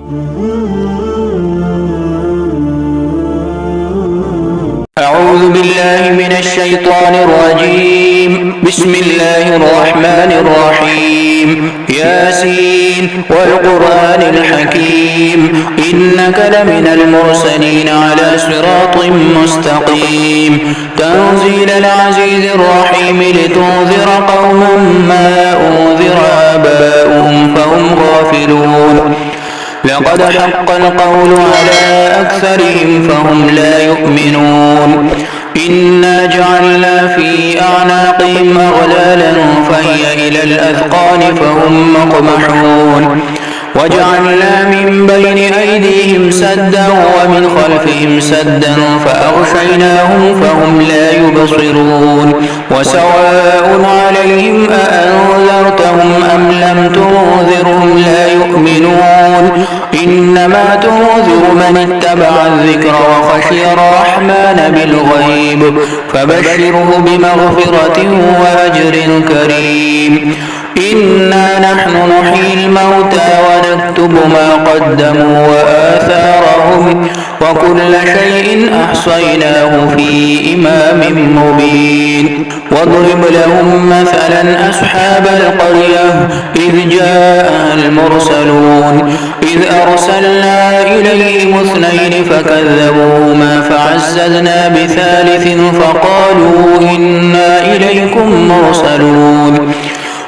أعوذ بالله من الشيطان الرجيم. بسم الله الرحمن الرحيم. ياسين والقرآن الحكيم إنك لمن المرسلين على صراط مستقيم تنزيل العزيز الرحيم لتنذر قوما ما أنذر آباؤهم فهم غافلون. لقد حق القول على أكثرهم فهم لا يؤمنون. إنا جعلنا في أعناقهم أغلالا فهي إلى الأذقان فهم مقمحون. وجعلنا من بين أيديهم سدا ومن خلفهم سدا فأغشيناهم فهم لا يبصرون. وسواء عليهم أأنذرتهم أم لم تنذرهم لا يؤمنون. إنما تنذر من اتبع الذكر وخشي الرحمن بالغيب فبشره بمغفرة وأجر كريم. إنا نحن نحيي الموتى ونكتب ما قدموا وآثارهم وكل شيء أحصيناه في إمام مبين. واضرب لهم مثلا أصحاب القرية إذ جاءها المرسلون إذ أرسلنا إليهم 2 فكذبوهما فعززنا بثالث فقالوا إنا إليكم مرسلون.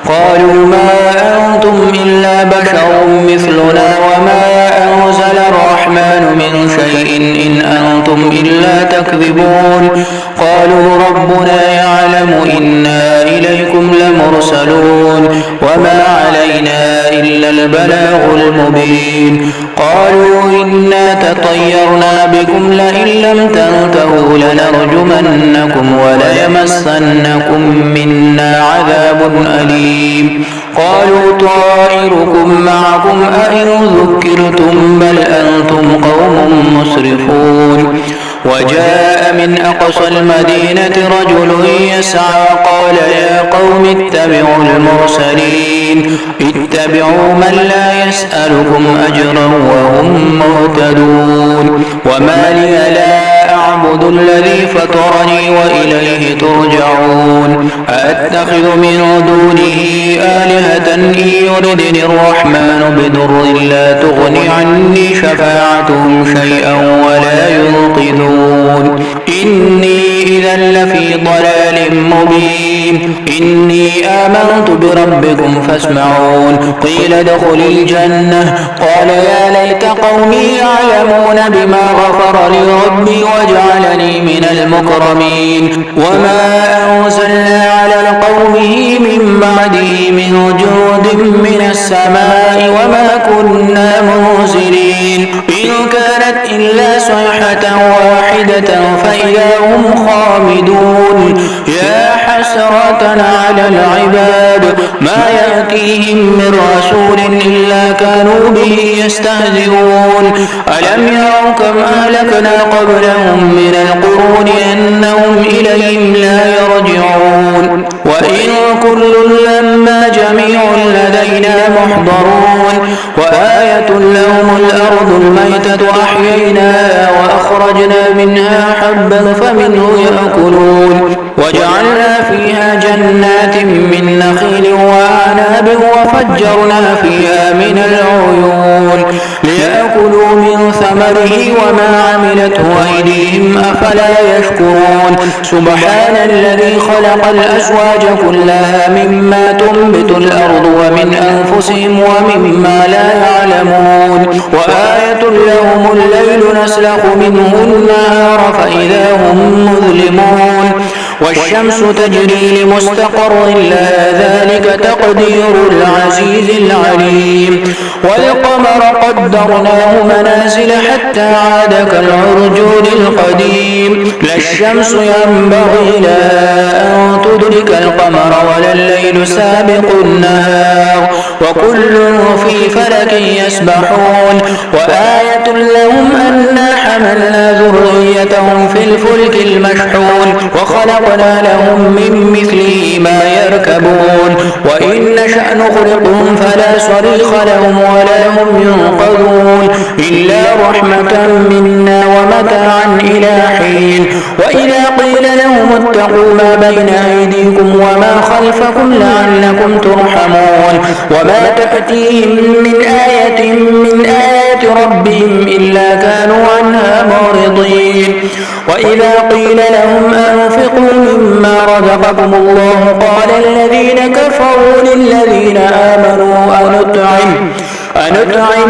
قالوا ما أنتم إلا بشر مثلنا وما أنزل الرحمن من شيء إن أنتم إلا تكذبون. قالوا ربنا يعلم إنا إليكم لمرسلون وما علينا إلا البلاغ المبين. قالوا إنا تطيرنا بكم لئن لم تنتهوا لنرجمنكم وليمسنكم منا عذاب أليم. قالوا طائركم معكم أئن ذكرتم بل أنتم قوم مسرفون. وجاء من أقصى المدينة رجل يسعى قال يا قوم اتبعوا المرسلين اتبعوا من لا يسألكم أجرا وهم مهتدون. وما لي لا أعبد الذي فطرني وإليه ترجعون. أأتخذ من دونه آلهة إن يردني الرحمن بضر لا تغني عني شفاعتهم شيئا ولا ينقذون. إني إذا لفي ضلال مبين. إني آمنت بربكم فاسمعون. قيل ادخل الجنة قال يا ليت قومي يعلمون بما غفر لي ربي وجعلني من المكرمين. وما أنزلنا على قومه من بعده من جند من السماء وما كنا منزلين إن كانت إلا صيحة واحدة فإذا هم خامدون. يا حسرة على العباد ما يأتيهم من رسول إلا كانوا به يستهزئون. ألم يروا كم أهلكنا قبلهم من القرون أنهم إليهم لا يرجعون. وإن كل لما جميع لدينا محضرون. وآية لهم الأرض الميتة أحييناها وأخرجنا منها حبا فمنه يأكلون. وجعلنا فيها جنات من نخيل وأعناب وفجرنا فيها من العيون ليأكلوا من ثمره وما عملته أيديهم أفلا يشكرون. سبحان الذي خلق الأزواج كلها مما تنبت الأرض ومن أنفسهم ومما لا يعلمون. وآية لهم الليل نسلخ منه النهار فإذا هم مظلمون. والشمس تجري لمستقر لها ذلك تقدير العزيز العليم. والقمر قدرناه منازل حتى عاد كالعرجون القديم. لا الشمس ينبغي لها أن تدرك القمر ولا الليل سابق النهار وكل في فلك يسبحون. وآية لهم أنا حملنا ذريتهم في الفلك المشحون وخلقنا لهم من مثله ما يركبون. وإن نشأ نغرقهم فلا صريخ لهم ولا هم ينقذون. رحمة منا ومتاعا إلى حين. وإذا قيل لهم اتقوا ما بين أيديكم وما خلفكم لعلكم ترحمون وما تأتيهم من آية من آيات ربهم إلا كانوا عنها معرضين. وإذا قيل لهم أنفقوا مما رزقكم الله قال الذين كفروا للذين آمنوا أنطعم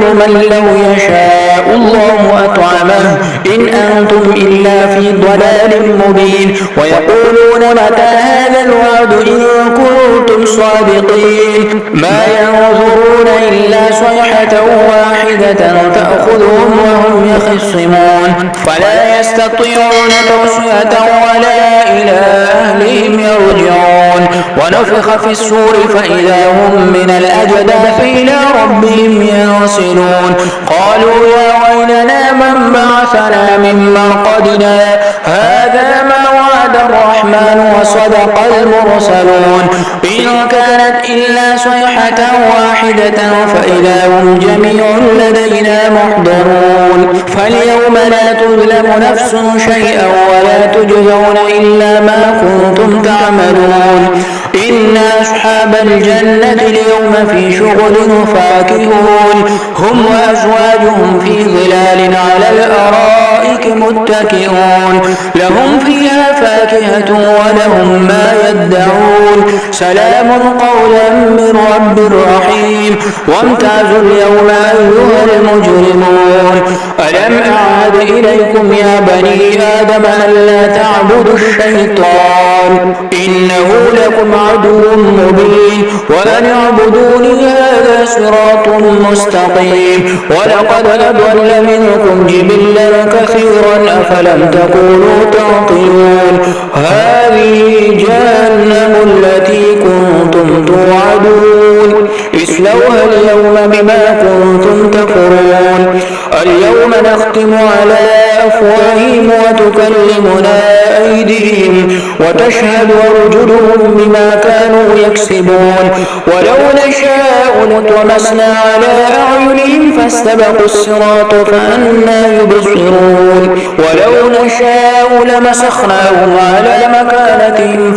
من لو يشاء الله أطعمه إن أنتم إلا في ضلال مبين. ويقولون متى هذا الوعد إن كنتم صادقين ما ينظرون إلا صيحة واحدة تأخذهم وهم يخصمون فلا يستطيعون توصية ولا إلى أهلهم يرجعون. ونفخ في الصور فإذا هم من الأجداث إلى ربهم ينسلون. قالوا يا ويلنا من بعثنا من مرقدنا هذا ما وعد الرحمن وصدق المرسلون إن كانت إلا صيحة واحدة فإذا هم جميع لدينا محضرون. فاليوم لا تظلم نفس شيئا ولا تجزون إلا ما كنتم تعملون. إن أصحاب الجنة اليوم في شغل فاكهون هم وأزواجهم في ظلال على الأرائك متكئون لهم فيها فاكهة ولهم ما يدعون سلام قولا من رب رحيم. وامتازوا اليوم أيها المجرمون ألم أعهد إليكم يا بني آدم ألا تعبدوا الشيطان إنه لكم عدو مبين وأن اعبدوني هذا صراط مستقيم. ولقد أضل منكم جبلا كثيرا أفلم تكونوا تعقلون. هذه جهنم التي كنتم توعدون اصلوها اليوم بما كنتم تكفرون. اليوم نختم على أفواههم وتكلمنا أيديهم وتشهد أرجلهم بما كانوا يكسبون. ولو نشاء لطمسنا على أعينهم فاستبقوا الصراط فأنى يبصرون. ولو نشاء لمسخناهم على مكانتهم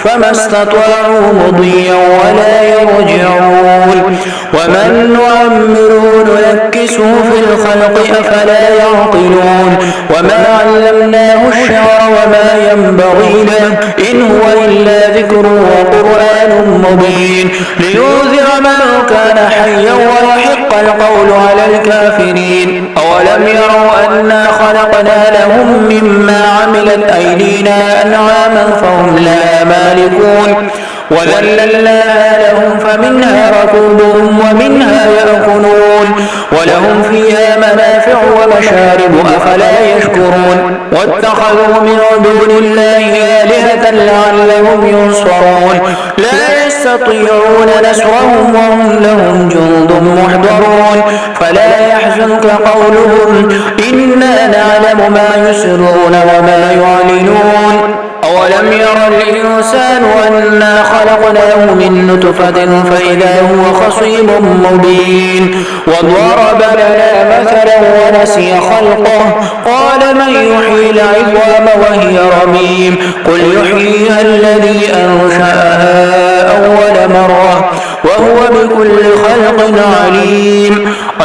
فما استطاعوا مضيا ولا يرجعون. ومن نعمره ننكسه في الخلق أفلا يعقلون. وما علمناه الشعر وما ينبغي له إن هو إلا ذكر وقرآن مبين لينذر من كان حيا ويحق القول على الكافرين. أولم يروا أنا خلقنا لهم مما عملت أيدينا أنعاما فهم لها مالكون وذللناها لهم فمنها ركوبهم ومنها يأكلون ولهم فيها منافع ومشارب أفلا يشكرون. واتخذوا من دون الله آلهة لعلهم ينصرون لا يستطيعون نصرهم وهم لهم جند محضرون. فلا يحزنك قولهم إنا نعلم ما يسرون وما يعلنون. أولم ير الإنسان أنا خلقناه من نطفة فإذا هو خصيم مبين. وضرب لنا مثلا ونسي خلقه قال من يحيي العظام وهي رميم قل يحييها الذي أنشأها أول مرة وهو بكل خلق عليم.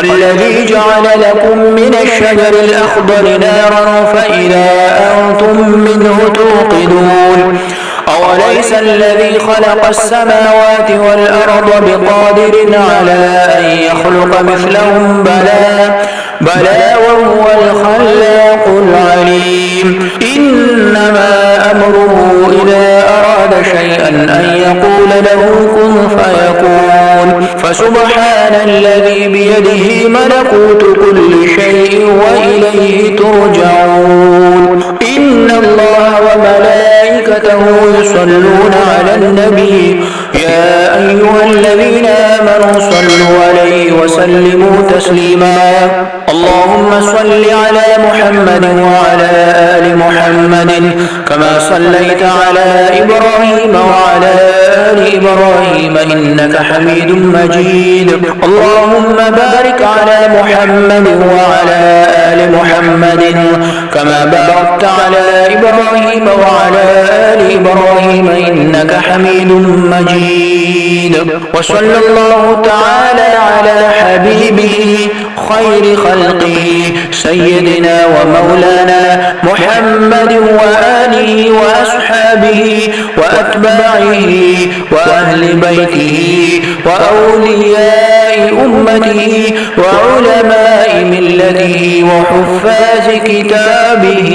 الذي جعل لكم من الشجر الأخضر نارا فإذا أنتم منه توقدون. أوليس الذي خلق السماوات والأرض بقادر على أن يخلق مثلهم بلى وهو الخلاق العليم. إنما أمره إذا أراد شيئا أن يقول له كن فيكون. فسبحان الذي بيده ملكوت كل شيء وإليه ترجعون. إن الله وملائكته يصلون على النبي يا أيها الذين آمنوا صلوا عليه وسلموا تسليما. اللهم صل على محمد وعلى آل محمد كما صليت على إبراهيم وعلى آل إبراهيم إنك حميد مجيد. اللهم بارك على محمد وعلى آل محمد كما باركت على إبراهيم وعلى آل إبراهيم إنك حميد مجيد. وصلى الله تعالى على حبيبه خير خلقه سيدنا ومولانا محمد وآله وأصحابه وأتباعه وأهل بيته وأولياء أمته وعلماء ملته وحفاظ كتابه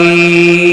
أجمعين.